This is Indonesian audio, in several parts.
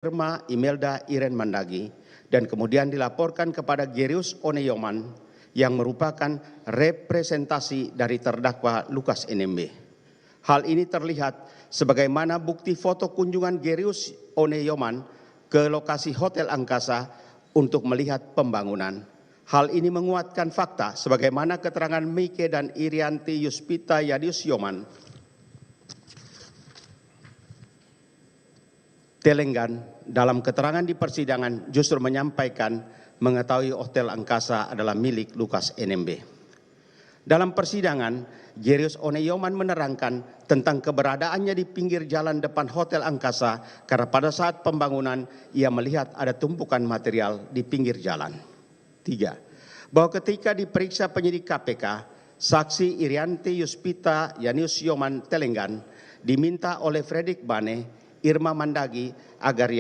Irma Imelda Iren Mandagi dan kemudian dilaporkan kepada Gerius Oneyoman yang merupakan representasi dari terdakwa Lukas NMB. Hal ini terlihat sebagaimana bukti foto kunjungan Gerius Oneyoman ke lokasi Hotel Angkasa untuk melihat pembangunan. Hal ini menguatkan fakta sebagaimana keterangan Mike dan Irianti Yuspita Yadius Yoman Telenggan dalam keterangan di persidangan justru menyampaikan mengetahui Hotel Angkasa adalah milik Lukas NMB. Dalam persidangan, Gerius Oneyoman menerangkan tentang keberadaannya di pinggir jalan depan Hotel Angkasa karena pada saat pembangunan ia melihat ada tumpukan material di pinggir jalan. 3. Bahwa ketika diperiksa penyidik KPK, saksi Irianti Yuspita Yadius Yoman Telenggan diminta oleh Fredrik Bane, Irma Mandagi agar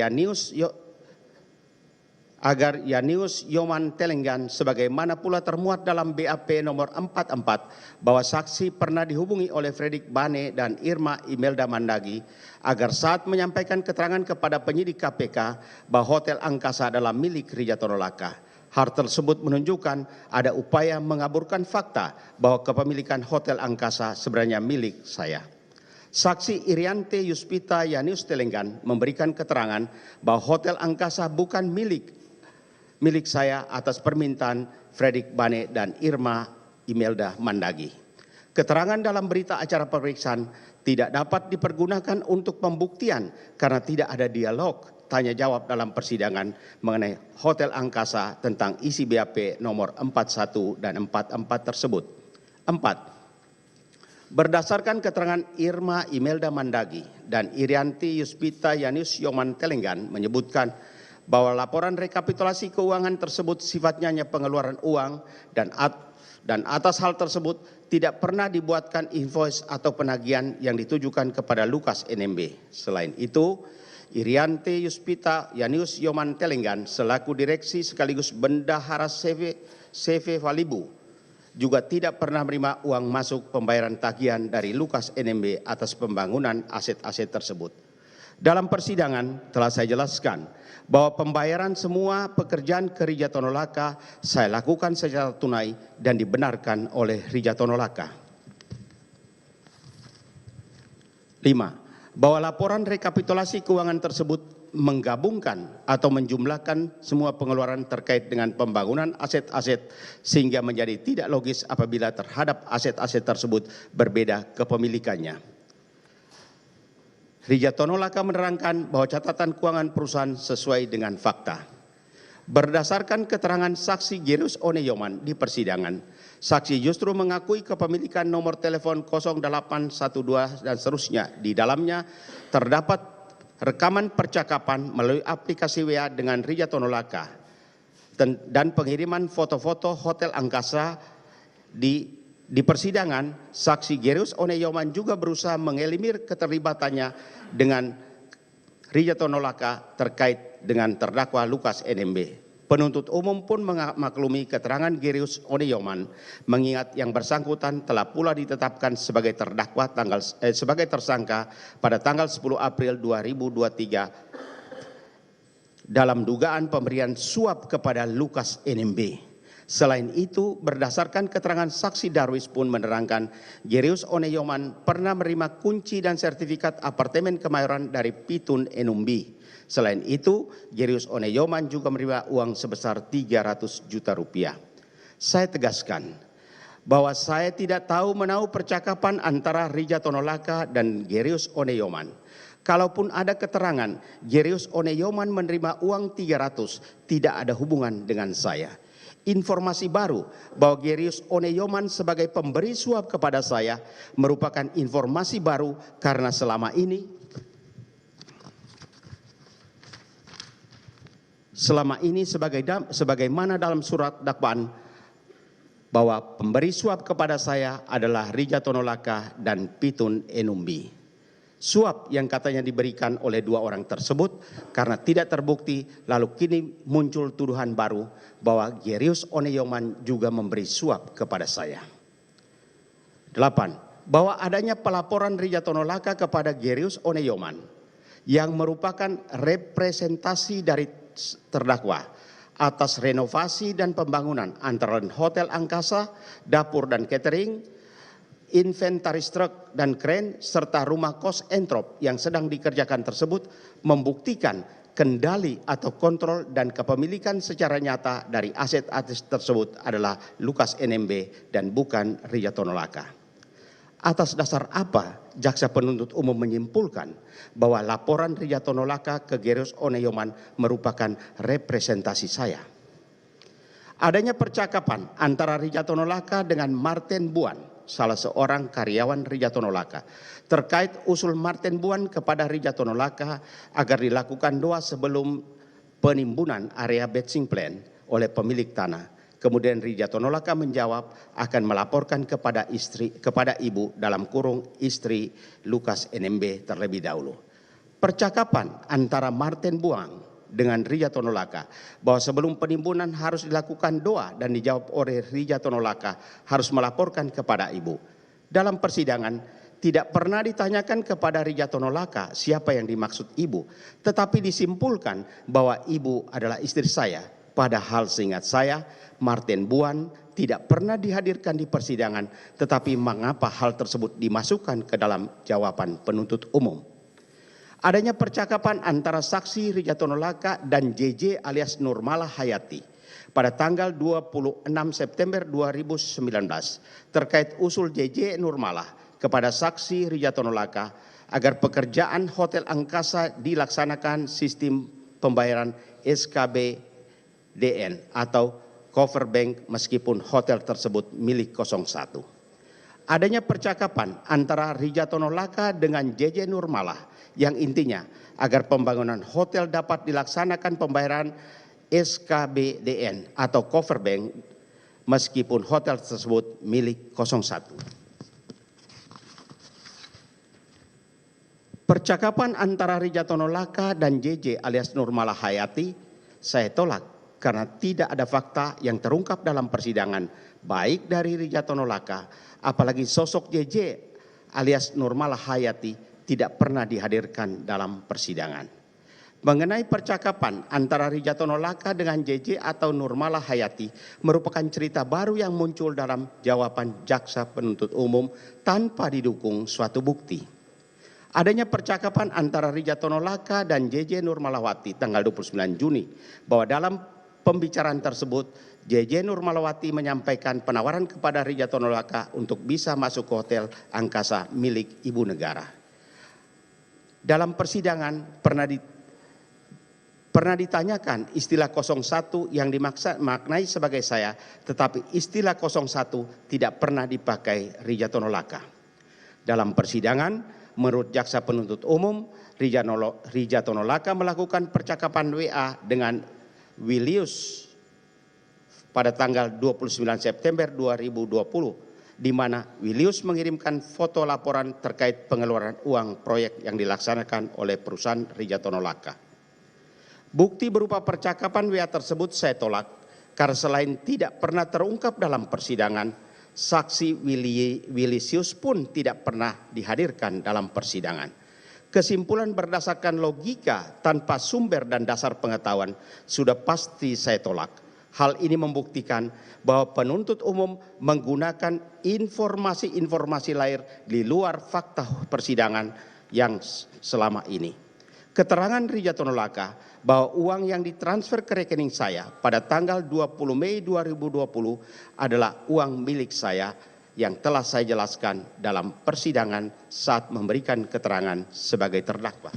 Yadius Yoman Telenggan sebagaimana pula termuat dalam BAP nomor 44 bahwa saksi pernah dihubungi oleh Fredrik Bane dan Irma Imelda Mandagi agar saat menyampaikan keterangan kepada penyidik KPK bahwa Hotel Angkasa adalah milik Rijatono Laka. Hal tersebut menunjukkan ada upaya mengaburkan fakta bahwa kepemilikan Hotel Angkasa sebenarnya milik saya. Saksi Irianti Yuspita Yadius Telenggan memberikan keterangan bahwa Hotel Angkasa bukan milik saya atas permintaan Fredrik Bane dan Irma Imelda Mandagi. Keterangan dalam berita acara pemeriksaan tidak dapat dipergunakan untuk pembuktian karena tidak ada dialog tanya jawab dalam persidangan mengenai Hotel Angkasa tentang isi BAP nomor 41 dan 44 tersebut. 4. Berdasarkan keterangan Irma Imelda Mandagi dan Irianti Yuspita Yadius Yoman Telenggan menyebutkan bahwa laporan rekapitulasi keuangan tersebut sifatnya hanya pengeluaran uang dan atas hal tersebut tidak pernah dibuatkan invoice atau penagihan yang ditujukan kepada Lukas NMB. Selain itu, Irianti Yuspita Yadius Yoman Telenggan selaku direksi sekaligus bendahara CV Valibu juga tidak pernah menerima uang masuk pembayaran tagihan dari Lukas NMB atas pembangunan aset-aset tersebut. Dalam persidangan telah saya jelaskan bahwa pembayaran semua pekerjaan ke Rijatono Laka saya lakukan secara tunai dan dibenarkan oleh Rijatono Laka. 5. Bahwa laporan rekapitulasi keuangan tersebut menggabungkan atau menjumlahkan semua pengeluaran terkait dengan pembangunan aset-aset sehingga menjadi tidak logis apabila terhadap aset-aset tersebut berbeda kepemilikannya. Rijatono Laka menerangkan bahwa catatan keuangan perusahaan sesuai dengan fakta. Berdasarkan keterangan saksi Gerius Oneyoman di persidangan, saksi justru mengakui kepemilikan nomor telepon 0812 dan seterusnya. Di dalamnya terdapat rekaman percakapan melalui aplikasi WA dengan Rijatono Laka dan pengiriman foto-foto Hotel Angkasa. Di persidangan, saksi Gerius Oneyoman juga berusaha mengelimir keterlibatannya dengan Rijatono Laka terkait dengan terdakwa Lukas NMB. Penuntut umum pun memaklumi keterangan Gerius Oneyoman mengingat yang bersangkutan telah pula ditetapkan sebagai terdakwa sebagai tersangka pada tanggal 10 April 2023 dalam dugaan pemberian suap kepada Lukas NMB. Selain itu, berdasarkan keterangan saksi Darwis pun menerangkan Gerius Oneyoman pernah menerima kunci dan sertifikat apartemen Kemayoran dari Pitun Enumbi. Selain itu, Gerius Oneyoman juga menerima uang sebesar 300 juta rupiah. Saya tegaskan bahwa saya tidak tahu menahu percakapan antara Rijatono Laka dan Gerius Oneyoman. Kalaupun ada keterangan Gerius Oneyoman menerima uang 300, tidak ada hubungan dengan saya. Informasi baru bahwa Gerius Oneyoman sebagai pemberi suap kepada saya merupakan informasi baru karena selama ini sebagaimana dalam surat dakwaan bahwa pemberi suap kepada saya adalah Rijatono Laka dan Pitun Enumbi. Suap yang katanya diberikan oleh dua orang tersebut karena tidak terbukti, lalu kini muncul tuduhan baru bahwa Gerius Oneyoman juga memberi suap kepada saya. 8. Bahwa adanya pelaporan Rijatono Laka kepada Gerius Oneyoman yang merupakan representasi dari terdakwa atas renovasi dan pembangunan antara hotel angkasa, dapur dan catering, inventaris truk dan kren, serta rumah kos Entrop yang sedang dikerjakan tersebut membuktikan kendali atau kontrol dan kepemilikan secara nyata dari aset-aset tersebut adalah Lukas NMB dan bukan Rijatono Laka. Atas dasar apa jaksa penuntut umum menyimpulkan bahwa laporan Rijatono Laka ke Gerius Oneyoman merupakan representasi saya? Adanya percakapan antara Rijatono Laka dengan Martin Buan, salah seorang karyawan Rijatono Laka, terkait usul Martin Buan kepada Rijatono Laka agar dilakukan doa sebelum penimbunan area batching plan oleh pemilik tanah. Kemudian Rijatono Laka menjawab akan melaporkan kepada ibu dalam kurung istri Lukas NMB terlebih dahulu. Percakapan antara Martin Buan dengan Rijatono Laka bahwa sebelum penimbunan harus dilakukan doa dan dijawab oleh Rijatono Laka harus melaporkan kepada ibu. Dalam persidangan tidak pernah ditanyakan kepada Rijatono Laka siapa yang dimaksud ibu, tetapi disimpulkan bahwa ibu adalah istri saya. Padahal seingat saya, Martin Buan tidak pernah dihadirkan di persidangan, tetapi mengapa hal tersebut dimasukkan ke dalam jawaban penuntut umum? Adanya percakapan antara saksi Rijatono Laka dan JJ alias Nurmala Hayati pada tanggal 26 September 2019 terkait usul JJ Nurmala kepada saksi Rijatono Laka agar pekerjaan Hotel Angkasa dilaksanakan sistem pembayaran SKBDN atau cover bank meskipun hotel tersebut milik 01. Adanya percakapan antara Rijatono Laka dengan JJ Nurmala yang intinya agar pembangunan hotel dapat dilaksanakan pembayaran SKBDN atau cover bank meskipun hotel tersebut milik 01. Percakapan antara Rijatono Laka dan JJ alias Nurmala Hayati saya tolak karena tidak ada fakta yang terungkap dalam persidangan baik dari Rijatono Laka apalagi sosok JJ alias Nurmala Hayati tidak pernah dihadirkan dalam persidangan. Mengenai percakapan antara Rijatono Laka dengan JJ atau Nurmala Hayati merupakan cerita baru yang muncul dalam jawaban jaksa penuntut umum tanpa didukung suatu bukti. Adanya percakapan antara Rijatono Laka dan JJ Nurmalawati tanggal 29 Juni bahwa dalam pembicaraan tersebut JJ Nurmalawati menyampaikan penawaran kepada Rijatono Laka untuk bisa masuk ke Hotel Angkasa milik ibu negara. Dalam persidangan pernah ditanyakan istilah 01 yang dimaknai sebagai saya, tetapi istilah 01 tidak pernah dipakai Rijatono Laka. Dalam persidangan, menurut jaksa penuntut umum, Rijatono Laka melakukan percakapan WA dengan Willius pada tanggal 29 September 2020. Di mana Willius mengirimkan foto laporan terkait pengeluaran uang proyek yang dilaksanakan oleh perusahaan Rijatono Laka. Bukti berupa percakapan WA tersebut saya tolak karena selain tidak pernah terungkap dalam persidangan, saksi Wilisius pun tidak pernah dihadirkan dalam persidangan. Kesimpulan berdasarkan logika tanpa sumber dan dasar pengetahuan sudah pasti saya tolak. Hal ini membuktikan bahwa penuntut umum menggunakan informasi-informasi lain di luar fakta persidangan yang selama ini. Keterangan Rijatono Laka bahwa uang yang ditransfer ke rekening saya pada tanggal 20 Mei 2020 adalah uang milik saya yang telah saya jelaskan dalam persidangan saat memberikan keterangan sebagai terdakwa.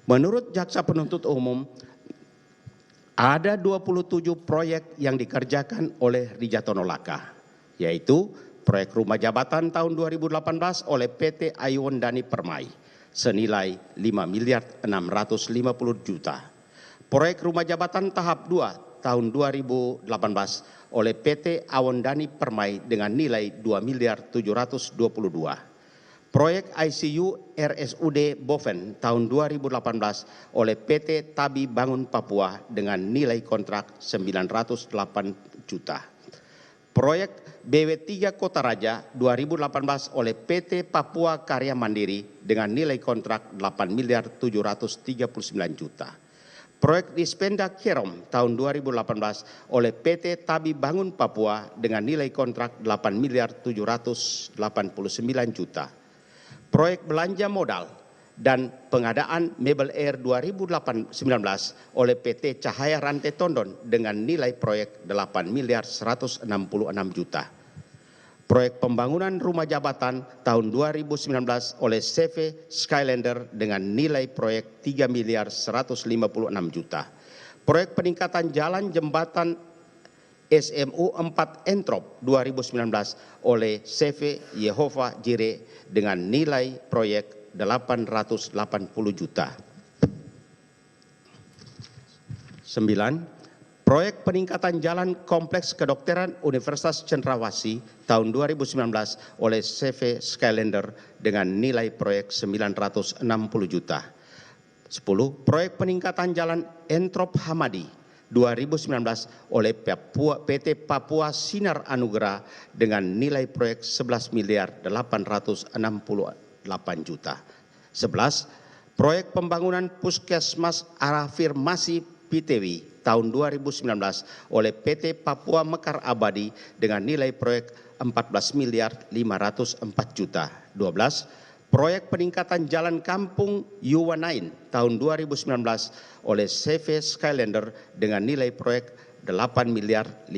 Menurut jaksa penuntut umum, ada 27 proyek yang dikerjakan oleh Rijatono Laka, yaitu proyek rumah jabatan tahun 2018 oleh PT Aiwondani Permai senilai 5.650 juta. Proyek rumah jabatan tahap 2 tahun 2018 oleh PT Aiwondani Permai dengan nilai 2.722. Proyek ICU RSUD Boven tahun 2018 oleh PT Tabi Bangun Papua dengan nilai kontrak 908 juta. Proyek BW3 Kota Raja 2018 oleh PT Papua Karya Mandiri dengan nilai kontrak 8.739 juta. Proyek Dispenda Kerom tahun 2018 oleh PT Tabi Bangun Papua dengan nilai kontrak 8.789 juta. Proyek belanja modal dan pengadaan Mebel Air 2019 oleh PT Cahaya Rantai Tondon dengan nilai proyek 8.166 juta. Proyek pembangunan rumah jabatan tahun 2019 oleh CV Skylander dengan nilai proyek 3.156 juta. Proyek peningkatan jalan jembatan SMU 4 Entrop 2019 oleh CV Yehova Jire dengan nilai proyek 880 juta. 9. Proyek peningkatan jalan Kompleks Kedokteran Universitas Cendrawasih tahun 2019 oleh CV Skylander dengan nilai proyek 960 juta. 10. Proyek peningkatan jalan Entrop Hamadi 2019 oleh PT Papua Sinar Anugerah dengan nilai proyek 11.868 juta. 11. Proyek pembangunan Puskesmas Afirmasi Pitewi tahun 2019 oleh PT Papua Mekar Abadi dengan nilai proyek 14.504 juta. 12. Proyek peningkatan jalan kampung Yuwanain tahun 2019 oleh CV Skylander dengan nilai proyek 8.590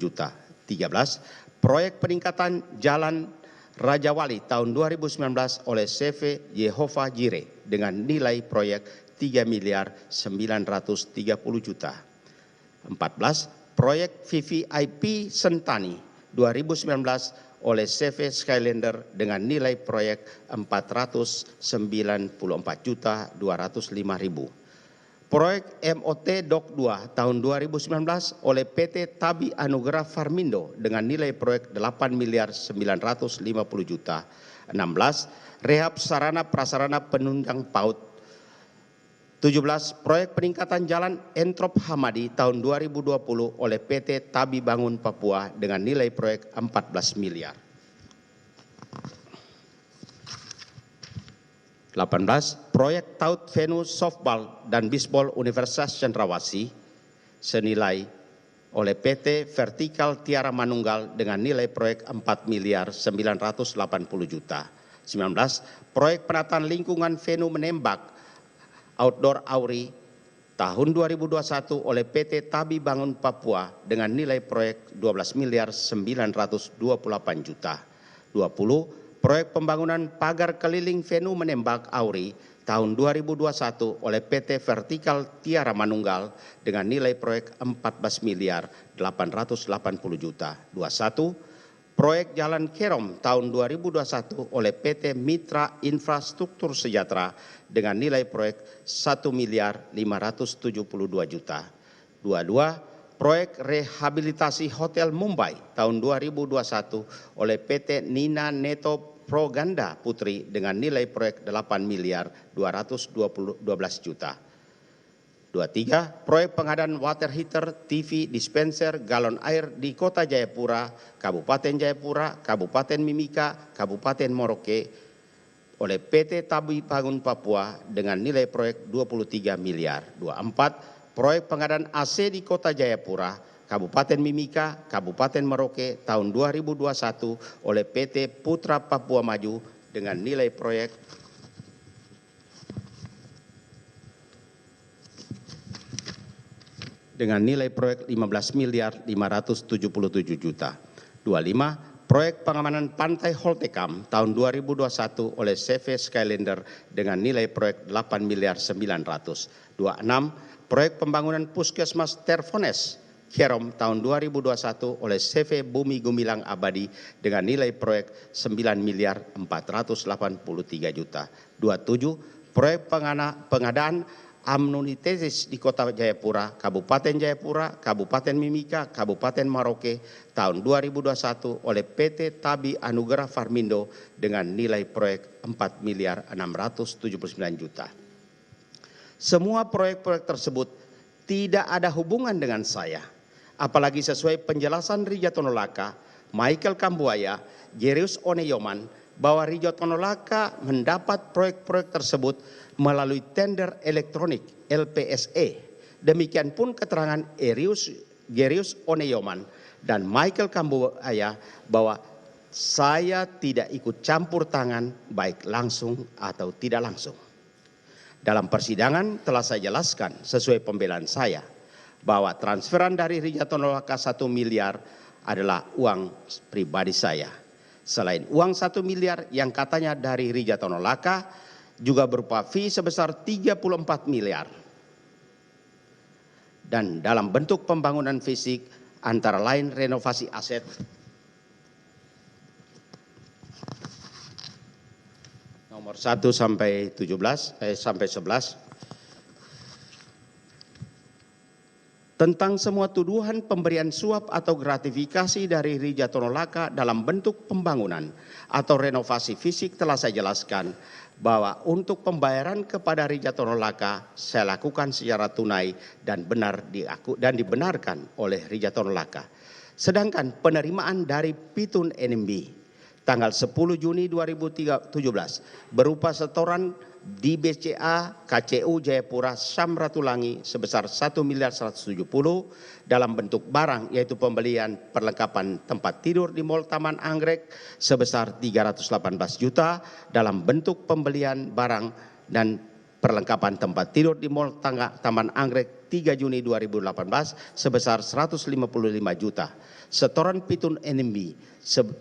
juta. 13. Proyek peningkatan jalan Raja Wali tahun 2019 oleh CV Yehova Jire dengan nilai proyek 3.930 juta. 14. Proyek VVIP Sentani 2019 oleh CV Skylander dengan nilai proyek 494.205.000. Proyek MOT Dok 2 tahun 2019 oleh PT Tabi Anugerah Farmindo dengan nilai proyek 8.950 juta. 16. Rehab sarana prasarana penunjang PAUD. 17. Proyek peningkatan jalan Entrop Hamadi tahun 2020 oleh PT Tabi Bangun Papua dengan nilai proyek 14 miliar. 18. Proyek Taut Venue Softball dan Bisbol Universitas Cendrawasih senilai oleh PT Vertikal Tiara Manunggal dengan nilai proyek 4.980 juta. 19. Proyek penataan lingkungan venue menembak Outdoor Auri tahun 2021 oleh PT Tabi Bangun Papua dengan nilai proyek 12.928 juta. 20. Proyek pembangunan pagar keliling venue menembak Auri tahun 2021 oleh PT Vertikal Tiara Manunggal dengan nilai proyek 14.880 juta. 21. Proyek Jalan Kerom tahun 2021 oleh PT Mitra Infrastruktur Sejahtera dengan nilai proyek 1.572 juta. 22. Proyek rehabilitasi Hotel Mumbai tahun 2021 oleh PT Nina Neto Proganda Putri dengan nilai proyek 8.212 juta. 23. Proyek pengadaan water heater, TV, dispenser, galon air di Kota Jayapura, Kabupaten Jayapura, Kabupaten Mimika, Kabupaten Merauke oleh PT Tabi Bangun Papua dengan nilai proyek 23 miliar. 24. Proyek pengadaan AC di Kota Jayapura, Kabupaten Mimika, Kabupaten Merauke tahun 2021 oleh PT Putra Papua Maju dengan nilai proyek dengan nilai proyek 15.577 juta. 25. Proyek pengamanan Pantai Holtekam tahun 2021 oleh CV Skylander dengan nilai proyek 8.900. 26. Proyek pembangunan Puskesmas Terfones Kerom tahun 2021 oleh CV Bumi Gumilang Abadi dengan nilai proyek 9.483 juta. 27. Proyek pengadaan amnonitesis di Kota Jayapura, Kabupaten Jayapura, Kabupaten Mimika, Kabupaten Merauke tahun 2021 oleh PT Tabi Anugerah Farmindo dengan nilai proyek 4.679 juta. Semua proyek-proyek tersebut tidak ada hubungan dengan saya. Apalagi sesuai penjelasan Ridjatono Laka, Michael Kambuaya, Jerius Oneyoman, bahwa Ridjatono Laka mendapat proyek-proyek tersebut melalui tender elektronik LPSE. Demikian pun keterangan Jerius Oneyoman dan Michael Kambuaya bahwa saya tidak ikut campur tangan baik langsung atau tidak langsung. Dalam persidangan telah saya jelaskan sesuai pembelaan saya bahwa transferan dari Ridjatono Laka 1 miliar adalah uang pribadi saya. Selain uang 1 miliar yang katanya dari Ridjatono Laka juga berupa fee sebesar 34 miliar. Dan dalam bentuk pembangunan fisik antara lain renovasi aset nomor 1 sampai 11 tentang semua tuduhan pemberian suap atau gratifikasi dari Ridjatono Laka dalam bentuk pembangunan atau renovasi fisik telah saya jelaskan bahwa untuk pembayaran kepada Ridjatono Laka saya lakukan secara tunai dan dibenarkan oleh Ridjatono Laka. Sedangkan penerimaan dari Pitun NMB tanggal 10 Juni 2017 berupa setoran di BCA KCU Jayapura Samratulangi sebesar 1.170 dalam bentuk barang yaitu pembelian perlengkapan tempat tidur di Mall Taman Anggrek sebesar 318 juta, dalam bentuk pembelian barang dan perlengkapan tempat tidur di Mall Taman Anggrek 3 Juni 2018 sebesar 155 juta. Setoran Pitun NMB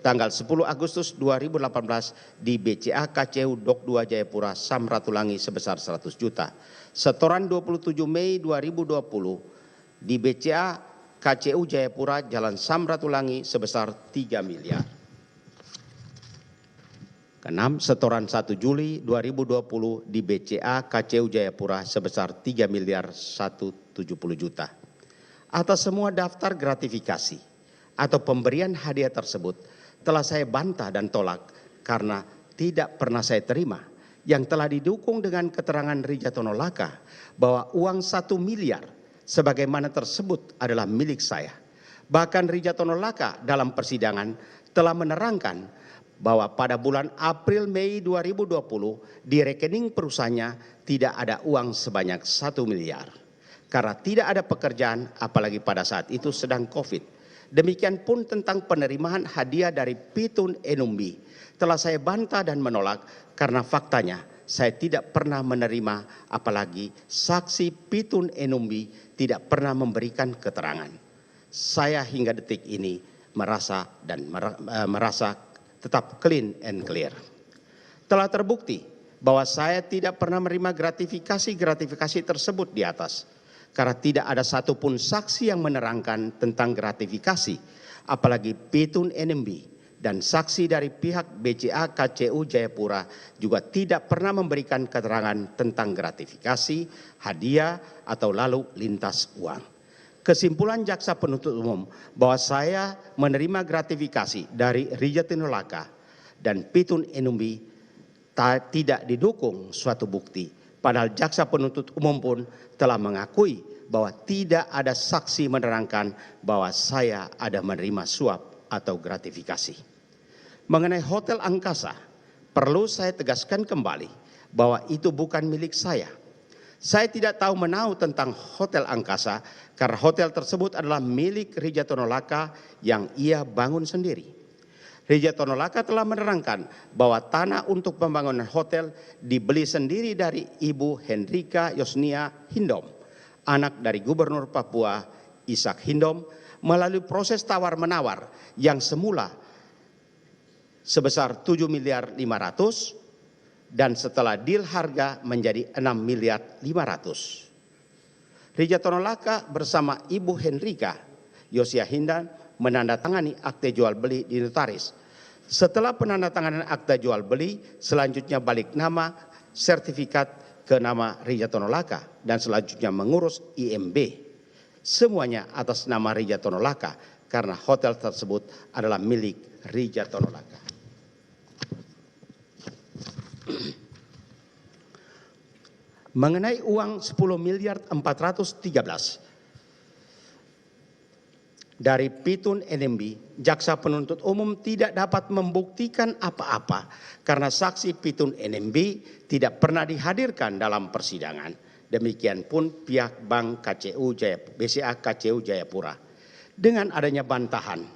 tanggal 10 Agustus 2018 di BCA KCU Dok 2 Jayapura Samratulangi sebesar 100 juta. Setoran 27 Mei 2020 di BCA KCU Jayapura Jalan Samratulangi sebesar 3 miliar. Keenam, setoran 1 Juli 2020 di BCA KCU Jayapura sebesar 3 miliar 170 juta. Atas semua daftar gratifikasi atau pemberian hadiah tersebut telah saya bantah dan tolak karena tidak pernah saya terima, yang telah didukung dengan keterangan Ridjatono Laka bahwa uang 1 miliar sebagaimana tersebut adalah milik saya. Bahkan Ridjatono Laka dalam persidangan telah menerangkan bahwa pada bulan April-Mei 2020 di rekening perusahaannya tidak ada uang sebanyak 1 miliar. Karena tidak ada pekerjaan apalagi pada saat itu sedang COVID. Demikian pun tentang penerimaan hadiah dari Pitun Enumbi telah saya bantah dan menolak karena faktanya saya tidak pernah menerima, apalagi saksi Pitun Enumbi tidak pernah memberikan keterangan. Saya hingga detik ini merasa tetap clean and clear. Telah terbukti bahwa saya tidak pernah menerima gratifikasi tersebut di atas. Karena tidak ada satupun saksi yang menerangkan tentang gratifikasi, apalagi Pitun NMB dan saksi dari pihak BCA KCU Jayapura juga tidak pernah memberikan keterangan tentang gratifikasi, hadiah, atau lalu lintas uang. Kesimpulan jaksa penuntut umum bahwa saya menerima gratifikasi dari Ridjatono Laka dan Pitun NMB tidak didukung suatu bukti. Padahal jaksa penuntut umum pun telah mengakui bahwa tidak ada saksi menerangkan bahwa saya ada menerima suap atau gratifikasi. Mengenai Hotel Angkasa, perlu saya tegaskan kembali bahwa itu bukan milik saya. Saya tidak tahu menahu tentang Hotel Angkasa karena hotel tersebut adalah milik Ridjatono Laka yang ia bangun sendiri. Ridjatono Laka telah menerangkan bahwa tanah untuk pembangunan hotel dibeli sendiri dari Ibu Hendrika Yosnia Hindom, anak dari Gubernur Papua Ishak Hindom, melalui proses tawar-menawar yang semula sebesar 7 miliar 500 dan setelah deal harga menjadi 6 miliar 500. Ridjatono Laka bersama Ibu Hendrika Yosnia Hindom menandatangani akte jual beli di notaris. Setelah penandatanganan akte jual beli, selanjutnya balik nama sertifikat ke nama Ridjatono Laka dan selanjutnya mengurus IMB. Semuanya atas nama Ridjatono Laka karena hotel tersebut adalah milik Ridjatono Laka. Mengenai uang 10 miliar 413 Dari Pitun NMB, jaksa penuntut umum tidak dapat membuktikan apa-apa karena saksi Pitun NMB tidak pernah dihadirkan dalam persidangan. Demikian pun pihak Bank BCA KCU Jayapura. Dengan adanya bantahan,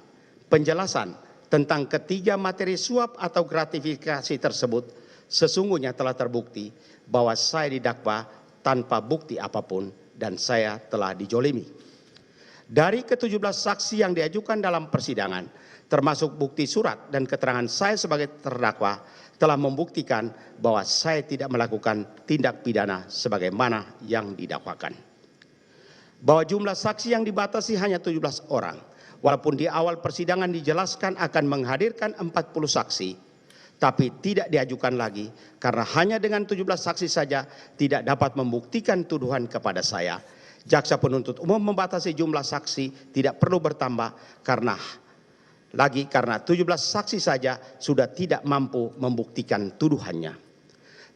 penjelasan tentang ketiga materi suap atau gratifikasi tersebut sesungguhnya telah terbukti bahwa saya didakwa tanpa bukti apapun dan saya telah dijolimi. Dari ke-17 saksi yang diajukan dalam persidangan, termasuk bukti surat dan keterangan saya sebagai terdakwa, telah membuktikan bahwa saya tidak melakukan tindak pidana sebagaimana yang didakwakan. Bahwa jumlah saksi yang dibatasi hanya 17 orang, walaupun di awal persidangan dijelaskan akan menghadirkan 40 saksi, tapi tidak diajukan lagi karena hanya dengan 17 saksi saja tidak dapat membuktikan tuduhan kepada saya. Jaksa penuntut umum membatasi jumlah saksi tidak perlu bertambah karena 17 saksi saja sudah tidak mampu membuktikan tuduhannya.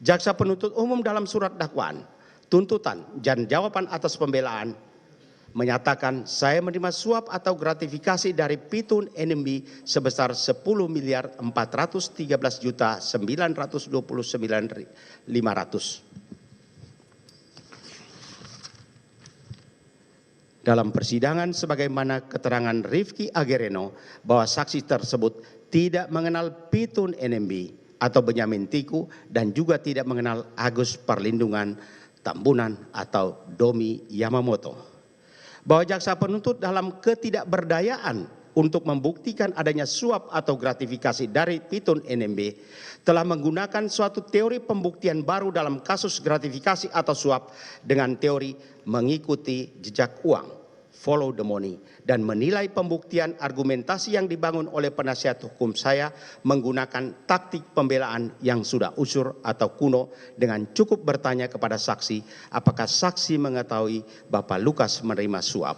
Jaksa penuntut umum dalam surat dakwaan, tuntutan dan jawaban atas pembelaan menyatakan saya menerima suap atau gratifikasi dari Pitun NMB sebesar 10.413.929.500. Dalam persidangan sebagaimana keterangan Rifki Agereno bahwa saksi tersebut tidak mengenal Pitun NMB atau Benyamin Tiku dan juga tidak mengenal Agus Perlindungan Tambunan atau Domi Yamamoto. Bahwa jaksa penuntut dalam ketidakberdayaan untuk membuktikan adanya suap atau gratifikasi dari Pitun NMB telah menggunakan suatu teori pembuktian baru dalam kasus gratifikasi atau suap dengan teori mengikuti jejak uang, follow the money, dan menilai pembuktian argumentasi yang dibangun oleh penasihat hukum saya menggunakan taktik pembelaan yang sudah usur atau kuno dengan cukup bertanya kepada saksi apakah saksi mengetahui Bapak Lukas menerima suap.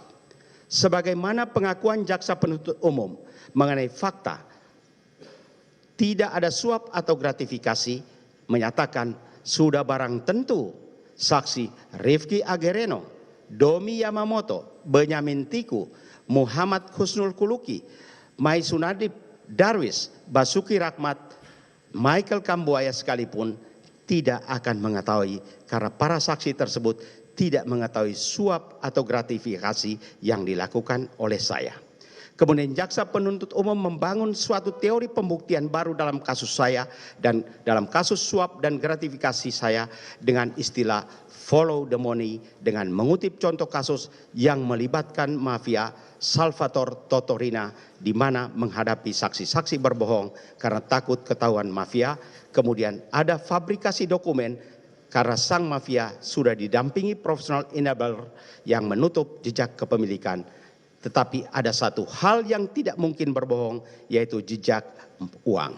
Sebagaimana pengakuan jaksa penuntut umum mengenai fakta tidak ada suap atau gratifikasi menyatakan sudah barang tentu saksi Rifki Agereno, Domi Yamamoto, Benyamin Tiku, Muhammad Husnul Kuluki, Mai Sunadip Darwis, Basuki Rahmat, Michael Kambuaya sekalipun tidak akan mengetahui karena para saksi tersebut tidak mengetahui suap atau gratifikasi yang dilakukan oleh saya. Kemudian jaksa penuntut umum membangun suatu teori pembuktian baru dalam kasus saya dan dalam kasus suap dan gratifikasi saya dengan istilah follow the money dengan mengutip contoh kasus yang melibatkan mafia Salvatore Totorina di mana menghadapi saksi-saksi berbohong karena takut ketahuan mafia. Kemudian ada fabrikasi dokumen karena sang mafia sudah didampingi profesional enabler yang menutup jejak kepemilikan. Tetapi ada satu hal yang tidak mungkin berbohong, yaitu jejak uang.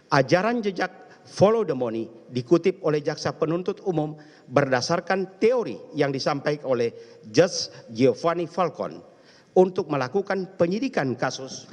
Ajaran jejak follow the money dikutip oleh jaksa penuntut umum berdasarkan teori yang disampaikan oleh Judge Giovanni Falcon untuk melakukan penyidikan kasus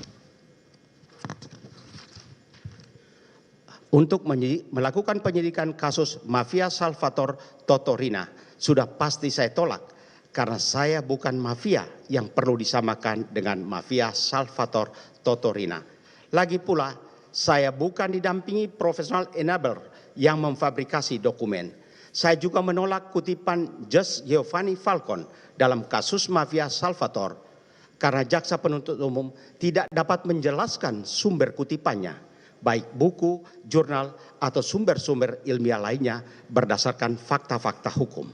melakukan penyidikan kasus mafia Salvatore Totorina. Sudah pasti saya tolak karena saya bukan mafia yang perlu disamakan dengan mafia Salvatore Totorina. Lagi pula saya bukan didampingi profesional enabler yang memfabrikasi dokumen. Saya juga menolak kutipan Judge Giovanni Falcon dalam kasus mafia Salvatore karena jaksa penuntut umum tidak dapat menjelaskan sumber kutipannya, baik buku, jurnal, atau sumber-sumber ilmiah lainnya berdasarkan fakta-fakta hukum.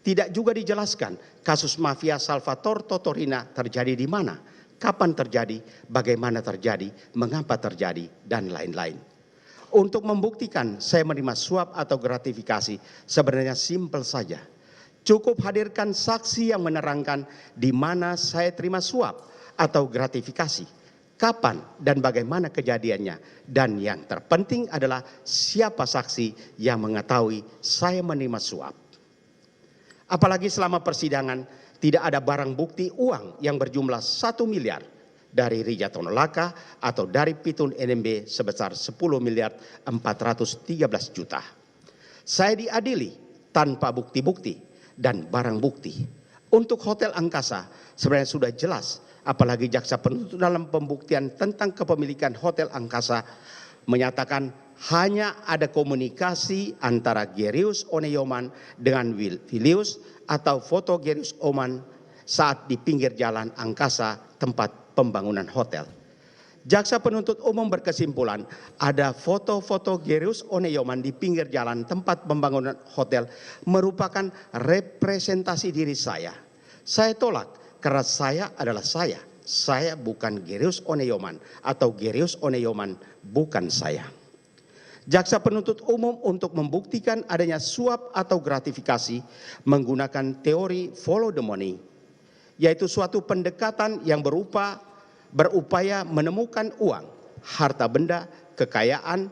Tidak juga dijelaskan kasus mafia Salvatore Totorina terjadi di mana, kapan terjadi, bagaimana terjadi, mengapa terjadi, dan lain-lain. Untuk membuktikan saya menerima suap atau gratifikasi sebenarnya simpel saja. Cukup hadirkan saksi yang menerangkan di mana saya terima suap atau gratifikasi, kapan dan bagaimana kejadiannya, dan yang terpenting adalah siapa saksi yang mengetahui saya menerima suap. Apalagi selama persidangan tidak ada barang bukti uang yang berjumlah 1 miliar dari Rijatono Laka atau dari Pitun NMB sebesar 10.413 juta. Saya diadili tanpa bukti-bukti dan barang bukti. Untuk Hotel Angkasa sebenarnya sudah jelas apalagi jaksa penuntut dalam pembuktian tentang kepemilikan Hotel Angkasa menyatakan hanya ada komunikasi antara Gerius Oneyoman dengan Filius atau foto Gerius Oman saat di pinggir jalan Angkasa tempat pembangunan hotel. Jaksa penuntut umum berkesimpulan ada foto-foto Gerius Oneyoman di pinggir jalan tempat pembangunan hotel merupakan representasi diri saya. Saya tolak karena saya adalah saya. Saya bukan Gerius Oneyoman atau Gerius Oneyoman bukan saya. Jaksa penuntut umum untuk membuktikan adanya suap atau gratifikasi menggunakan teori follow the money, yaitu suatu pendekatan yang berupaya menemukan uang, harta benda, kekayaan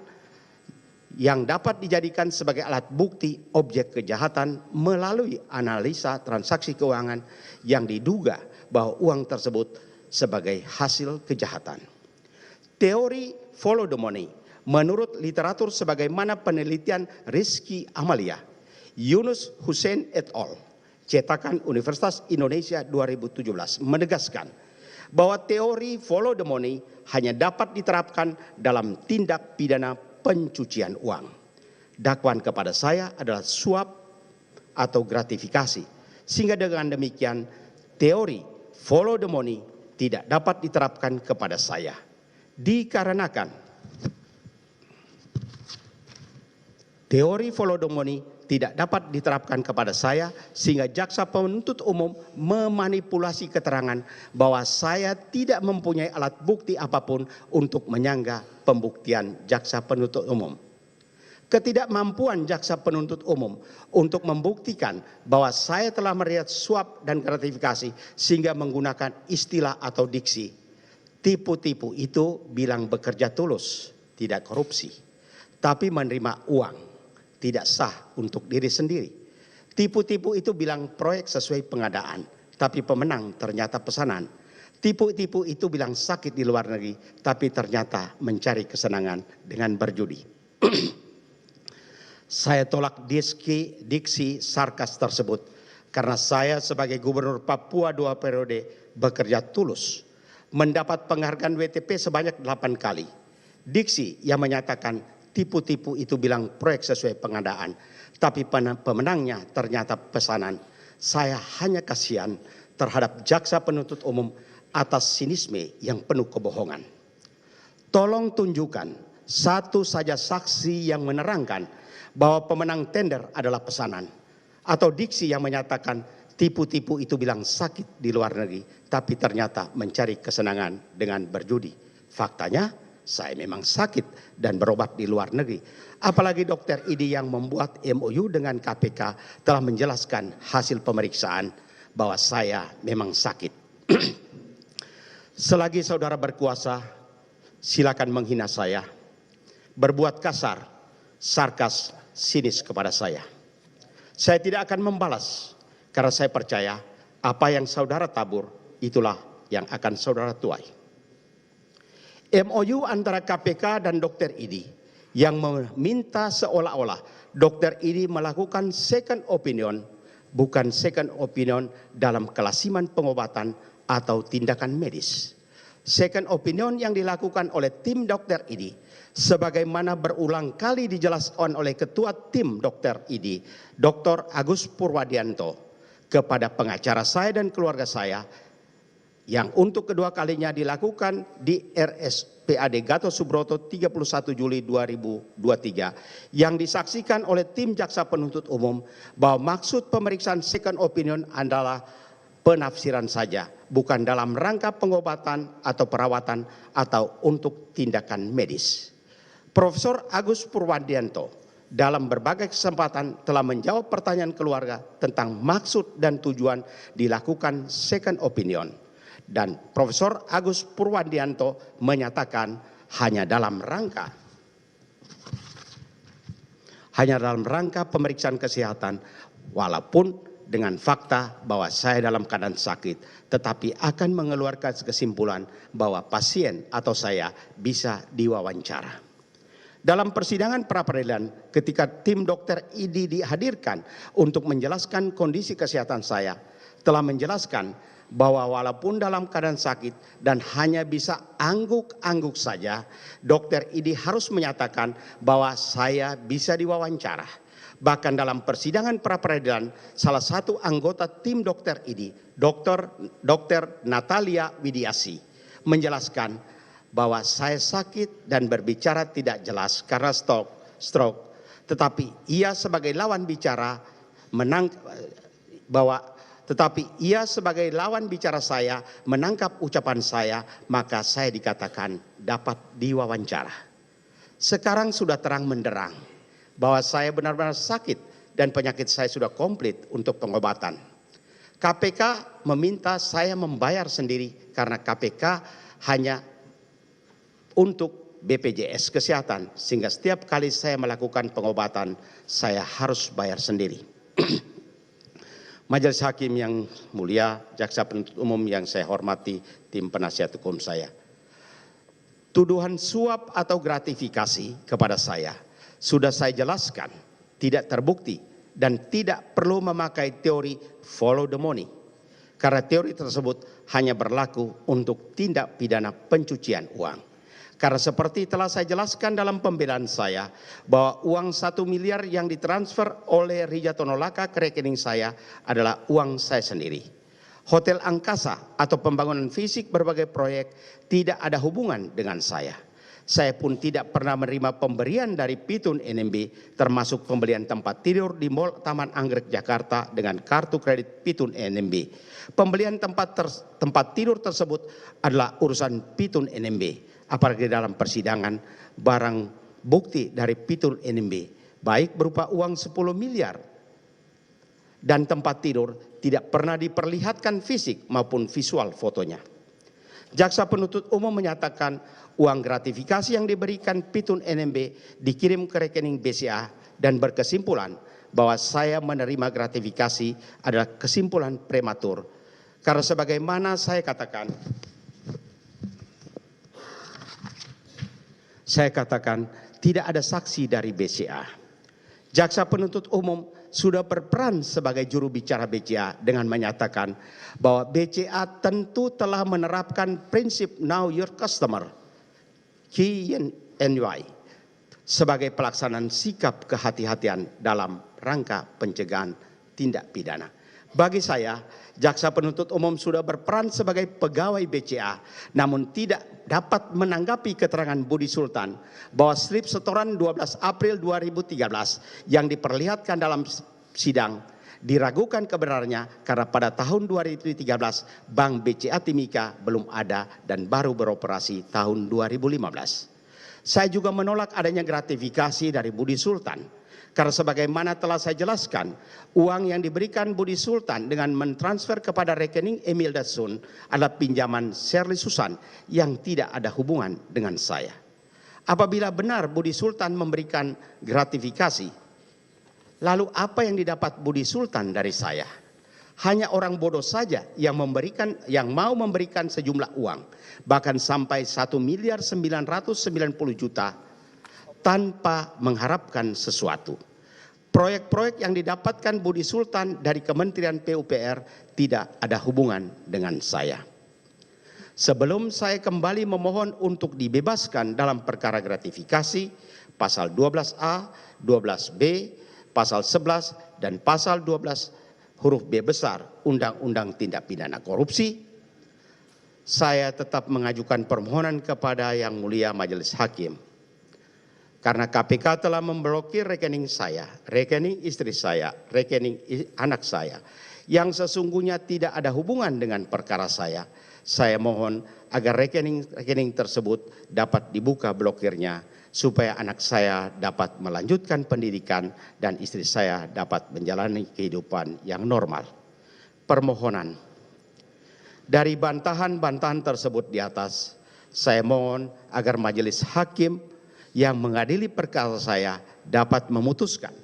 yang dapat dijadikan sebagai alat bukti objek kejahatan melalui analisa transaksi keuangan yang diduga bahwa uang tersebut sebagai hasil kejahatan. Teori follow the money menurut literatur sebagaimana penelitian Rizky Amalia, Yunus Hussein et al. Cetakan Universitas Indonesia 2017 menegaskan bahwa teori follow the money hanya dapat diterapkan dalam tindak pidana pencucian uang. Dakwaan kepada saya adalah suap atau gratifikasi, sehingga dengan demikian teori follow the money tidak dapat diterapkan kepada saya. Dikarenakan teori follow the money tidak dapat diterapkan kepada saya sehingga jaksa penuntut umum memanipulasi keterangan bahwa saya tidak mempunyai alat bukti apapun untuk menyanggah pembuktian jaksa penuntut umum. Ketidakmampuan jaksa penuntut umum untuk membuktikan bahwa saya telah melihat suap dan gratifikasi sehingga menggunakan istilah atau diksi tipu-tipu itu bilang bekerja tulus, tidak korupsi, tapi menerima uang. Tidak sah untuk diri sendiri. Tipu-tipu itu bilang proyek sesuai pengadaan, tapi pemenang ternyata pesanan. Tipu-tipu itu bilang sakit di luar negeri, tapi ternyata mencari kesenangan dengan berjudi. Saya tolak diksi sarkas tersebut karena saya sebagai Gubernur Papua 2 periode bekerja tulus, mendapat penghargaan WTP sebanyak 8 kali. Diksi yang menyatakan tipu-tipu itu bilang proyek sesuai pengadaan, tapi pemenangnya ternyata pesanan. Saya hanya kasihan terhadap jaksa penuntut umum atas sinisme yang penuh kebohongan. Tolong tunjukkan satu saja saksi yang menerangkan bahwa pemenang tender adalah pesanan, atau diksi yang menyatakan tipu-tipu itu bilang sakit di luar negeri, tapi ternyata mencari kesenangan dengan berjudi. Faktanya saya memang sakit dan berobat di luar negeri. Apalagi Dr. Idi yang membuat MOU dengan KPK telah menjelaskan hasil pemeriksaan bahwa saya memang sakit. Selagi saudara berkuasa, silakan menghina saya, berbuat kasar, sarkas, sinis kepada saya. Saya tidak akan membalas karena saya percaya apa yang saudara tabur itulah yang akan saudara tuai. MOU antara KPK dan Dr. Idi yang meminta seolah-olah Dr. Idi melakukan second opinion, bukan second opinion dalam kelasiman pengobatan atau tindakan medis. Second opinion yang dilakukan oleh tim Dr. Idi, sebagaimana berulang kali dijelaskan oleh Ketua Tim Dr. Idi, Dr. Agus Purwadianto, kepada pengacara saya dan keluarga saya, yang untuk kedua kalinya dilakukan di RSPAD Gatot Subroto 31 Juli 2023 yang disaksikan oleh tim jaksa penuntut umum bahwa maksud pemeriksaan second opinion adalah penafsiran saja, bukan dalam rangka pengobatan atau perawatan atau untuk tindakan medis. Profesor Agus Purwadianto dalam berbagai kesempatan telah menjawab pertanyaan keluarga tentang maksud dan tujuan dilakukan second opinion. Dan Profesor Agus Purwadianto menyatakan hanya dalam rangka pemeriksaan kesehatan, walaupun dengan fakta bahwa saya dalam keadaan sakit, tetapi akan mengeluarkan kesimpulan bahwa pasien atau saya bisa diwawancara. Dalam persidangan pra-peradilan, ketika tim Dr. Idi dihadirkan untuk menjelaskan kondisi kesehatan saya telah menjelaskan bahwa walaupun dalam keadaan sakit dan hanya bisa angguk-angguk saja, Dr. Idi harus menyatakan bahwa saya bisa diwawancara. Bahkan dalam persidangan pra-peradilan, salah satu anggota tim Dr. Idi, Dr. Natalia Widiasi, menjelaskan bahwa saya sakit dan berbicara tidak jelas karena stroke, tetapi ia sebagai lawan bicara saya menangkap ucapan saya, maka saya dikatakan dapat diwawancara. Sekarang sudah terang menderang bahwa saya benar-benar sakit dan penyakit saya sudah komplit untuk pengobatan. KPK meminta saya membayar sendiri karena KPK hanya untuk BPJS Kesehatan, sehingga setiap kali saya melakukan pengobatan saya harus bayar sendiri. Majelis Hakim yang mulia, Jaksa Penuntut Umum yang saya hormati, tim penasihat hukum saya. Tuduhan suap atau gratifikasi kepada saya sudah saya jelaskan tidak terbukti dan tidak perlu memakai teori follow the money. Karena teori tersebut hanya berlaku untuk tindak pidana pencucian uang. Karena seperti telah saya jelaskan dalam pembelaan saya, bahwa uang 1 miliar yang ditransfer oleh Rija Tonolaka ke rekening saya adalah uang saya sendiri. Hotel Angkasa atau pembangunan fisik berbagai proyek tidak ada hubungan dengan saya. Saya pun tidak pernah menerima pemberian dari Pitun NMB, termasuk pembelian tempat tidur di Mall Taman Anggrek Jakarta dengan kartu kredit Pitun NMB. Pembelian tempat tidur tersebut adalah urusan Pitun NMB. Apalagi dalam persidangan, barang bukti dari Pitun NMB, baik berupa uang 10 miliar dan tempat tidur, tidak pernah diperlihatkan fisik maupun visual fotonya. Jaksa penuntut umum menyatakan uang gratifikasi yang diberikan Pitun NMB dikirim ke rekening BCA dan berkesimpulan bahwa saya menerima gratifikasi adalah kesimpulan prematur. Karena sebagaimana saya katakan tidak ada saksi dari BCA. Jaksa penuntut umum sudah berperan sebagai juru bicara BCA dengan menyatakan bahwa BCA tentu telah menerapkan prinsip Know Your Customer KNY sebagai pelaksanaan sikap kehati-hatian dalam rangka pencegahan tindak pidana. Bagi saya, jaksa penuntut umum sudah berperan sebagai pegawai BCA, namun tidak dapat menanggapi keterangan Budi Sultan bahwa slip setoran 12 April 2013 yang diperlihatkan dalam sidang diragukan kebenarannya karena pada tahun 2013 Bank BCA Timika belum ada dan baru beroperasi tahun 2015. Saya juga menolak adanya gratifikasi dari Budi Sultan. Karena sebagaimana telah saya jelaskan, uang yang diberikan Budi Sultan dengan mentransfer kepada rekening Emil Dasun adalah pinjaman Shirley Susan yang tidak ada hubungan dengan saya. Apabila benar Budi Sultan memberikan gratifikasi, lalu apa yang didapat Budi Sultan dari saya? Hanya orang bodoh saja yang mau memberikan sejumlah uang, bahkan sampai 1.990.000.000 tanpa mengharapkan sesuatu. Proyek-proyek yang didapatkan Budi Sultan dari Kementerian PUPR tidak ada hubungan dengan saya. Sebelum saya kembali memohon untuk dibebaskan dalam perkara gratifikasi, pasal 12A, 12B, pasal 11, dan pasal 12 huruf B besar Undang-Undang Tindak Pidana Korupsi, saya tetap mengajukan permohonan kepada Yang Mulia Majelis Hakim. Karena KPK telah memblokir rekening saya, rekening istri saya, rekening anak saya, yang sesungguhnya tidak ada hubungan dengan perkara saya mohon agar rekening tersebut dapat dibuka blokirnya, supaya anak saya dapat melanjutkan pendidikan dan istri saya dapat menjalani kehidupan yang normal. Permohonan. Dari bantahan-bantahan tersebut di atas, saya mohon agar majelis hakim yang mengadili perkara saya dapat memutuskan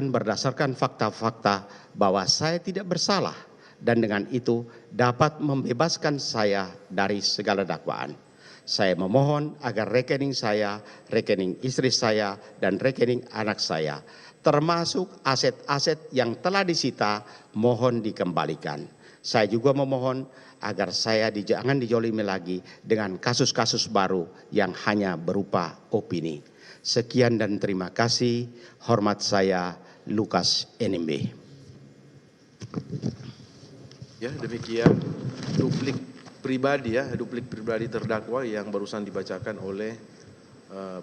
berdasarkan fakta-fakta bahwa saya tidak bersalah dan dengan itu dapat membebaskan saya dari segala dakwaan. Saya memohon agar rekening saya, rekening istri saya, dan rekening anak saya, termasuk aset-aset yang telah disita, mohon dikembalikan. Saya juga memohon agar saya jangan dijolimi lagi dengan kasus-kasus baru yang hanya berupa opini. Sekian dan terima kasih. Hormat saya, Lukas NMB. Ya, demikian duplik pribadi terdakwa yang barusan dibacakan oleh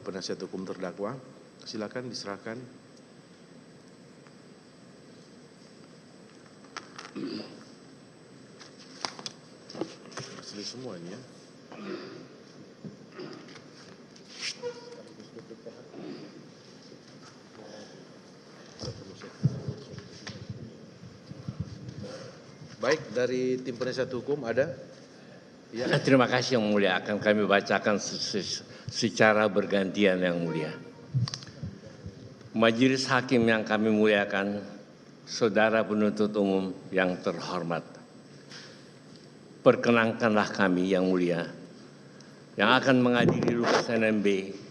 penasihat hukum terdakwa. Silakan diserahkan. Asli semua ini ya. Baik, dari tim penasihat hukum ada? Ya. Terima kasih Yang Mulia, akan kami bacakan secara bergantian Yang Mulia. Majelis Hakim yang kami muliakan, Saudara penuntut umum yang terhormat. Perkenankanlah kami Yang Mulia yang akan mengadili Lukas NMB